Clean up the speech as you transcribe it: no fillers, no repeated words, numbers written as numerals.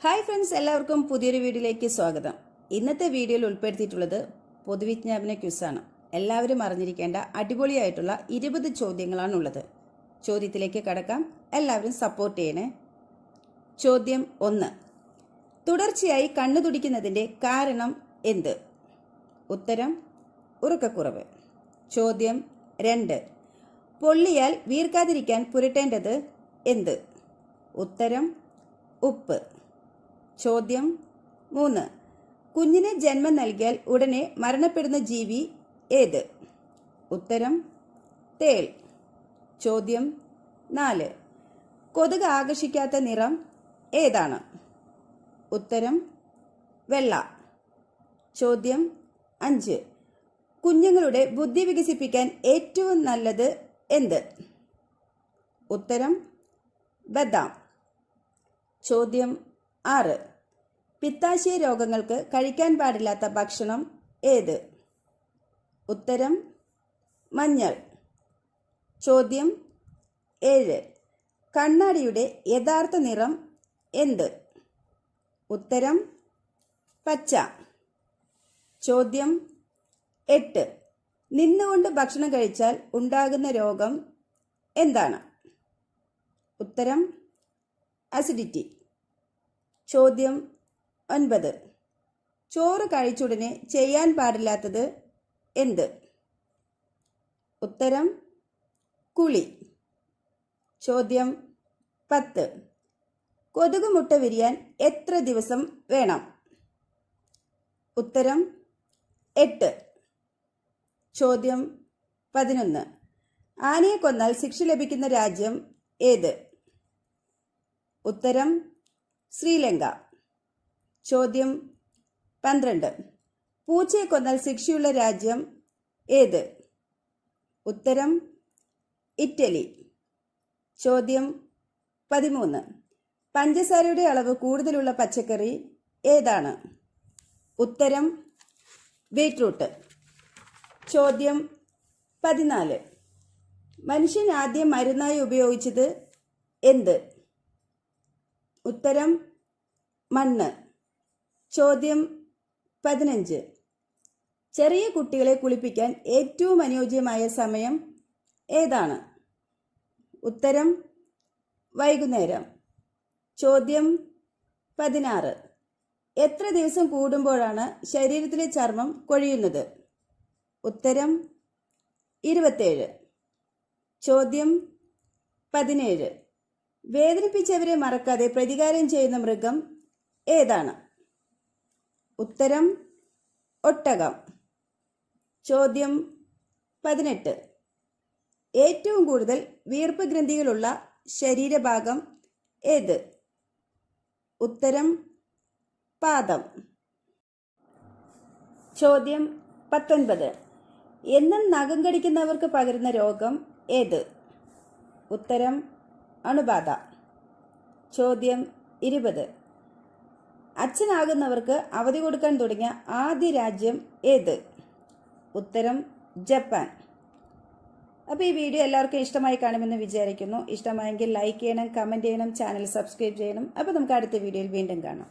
Hi friends, എല്ലാവർക്കും പുതിയൊരു വീഡിയോയിലേക്ക് സ്വാഗതം. ഇന്നത്തെ വീഡിയോയിൽ ഉൾപ്പെടുത്തിയിട്ടുള്ളത് പൊതുവിജ്ഞാപന ക്വിസാണ്. എല്ലാവരും അറിഞ്ഞിരിക്കേണ്ട അടിപൊളിയായിട്ടുള്ള 20 ചോദ്യങ്ങളാണുള്ളത്. ചോദ്യത്തിലേക്ക് കടക്കാം. എല്ലാവരും സപ്പോർട്ട് ചെയ്യണേ. ചോദ്യം 1. തുടർച്ചയായി കണ്ണു തുടിക്കുന്നതിൻ്റെ കാരണം എന്ത്? ഉത്തരം ഉറക്കക്കുറവ്. ചോദ്യം 2. പൊള്ളിയാൽ വീർക്കാതിരിക്കാൻ പുരട്ടേണ്ടത് എന്ത്? ഉത്തരം ഉപ്പ്. ചോദ്യം 3. കുഞ്ഞിന് ജന്മം നൽകിയാൽ ഉടനെ മരണപ്പെടുന്ന ജീവി ഏത്? ഉത്തരം തേൾ. ചോദ്യം 4. കൊതുക് ആകർഷിക്കാത്ത നിറം ഏതാണ്? ഉത്തരം വെള്ള. ചോദ്യം 5. കുഞ്ഞുങ്ങളുടെ ബുദ്ധി വികസിപ്പിക്കാൻ ഏറ്റവും നല്ലത് എന്ത്? ഉത്തരം ബദാം. ചോദ്യം 6. പിത്താശയ രോഗങ്ങൾക്ക് കഴിക്കാൻ പാടില്ലാത്ത ഭക്ഷണം ഏത്? ഉത്തരം മഞ്ഞൾ. ചോദ്യം 7. കണ്ണാടിയുടെ യഥാർത്ഥ നിറം എന്ത്? ഉത്തരം പച്ച. ചോദ്യം 8. നിന്നുകൊണ്ട് ഭക്ഷണം കഴിച്ചാൽ ഉണ്ടാകുന്ന രോഗം എന്താണ്? ഉത്തരം അസിഡിറ്റി. ചോദ്യം 9. ചോറ് കഴിച്ചുടനെ ചെയ്യാൻ പാടില്ലാത്തത് എന്ത്? ഉത്തരം കുളി. ചോദ്യം 10. കൊതുക് മുട്ട വിരിയാൻ എത്ര ദിവസം വേണം? ഉത്തരം 8. ചോദ്യം 11. ആനയെ കൊന്നാൽ ശിക്ഷ ലഭിക്കുന്ന രാജ്യം ഏത്? ഉത്തരം ശ്രീലങ്ക. ചോദ്യം 12. പൂച്ചയെ കൊന്നാൽ ശിക്ഷയുള്ള രാജ്യം ഏത്? ഉത്തരം ഇറ്റലി. ചോദ്യം 13. പഞ്ചസാരയുടെ അളവ് കൂടുതലുള്ള പച്ചക്കറി ഏതാണ്? ഉത്തരം ബീറ്റ്റൂട്ട്. ചോദ്യം 14. മനുഷ്യൻ ആദ്യം മരുന്നായി ഉപയോഗിച്ചത് എന്ത്? ഉത്തരം മണ്ണ്. ചോദ്യം 15. ചെറിയ കുട്ടികളെ കുളിപ്പിക്കാൻ ഏറ്റവും അനുയോജ്യമായ സമയം ഏതാണ്? ഉത്തരം വൈകുന്നേരം. ചോദ്യം 16. എത്ര ദിവസം കൂടുമ്പോഴാണ് ശരീരത്തിലെ ചർമ്മം കൊഴിയുന്നത്? ഉത്തരം 27. ചോദ്യം 17. വേദനിപ്പിച്ചവരെ മറക്കാതെ പ്രതികാരം ചെയ്യുന്ന മൃഗം ഏതാണ്? ഉത്തരം ഒട്ടകം. ചോദ്യം 18. ഏറ്റവും കൂടുതൽ വീർപ്പ് ഗ്രന്ഥികളുള്ള ശരീരഭാഗം ഏത്? ഉത്തരം പാദം. ചോദ്യം 19. എന്നും നഖം കടിക്കുന്നവർക്ക് പകരുന്ന രോഗം ഏത്? ഉത്തരം അണുബാധ. ചോദ്യം 20. അച്ഛനാകുന്നവർക്ക് അവധി കൊടുക്കാൻ തുടങ്ങിയ ആദ്യ രാജ്യം ഏത്? ഉത്തരം ജപ്പാൻ. അപ്പോൾ ഈ വീഡിയോ എല്ലാവർക്കും ഇഷ്ടമായി കാണുമെന്ന് വിചാരിക്കുന്നു. ഇഷ്ടമായെങ്കിൽ ലൈക്ക് ചെയ്യണം, കമൻറ്റ് ചെയ്യണം, ചാനൽ സബ്സ്ക്രൈബ് ചെയ്യണം. അപ്പോൾ നമുക്ക് അടുത്ത വീഡിയോയിൽ വീണ്ടും കാണാം.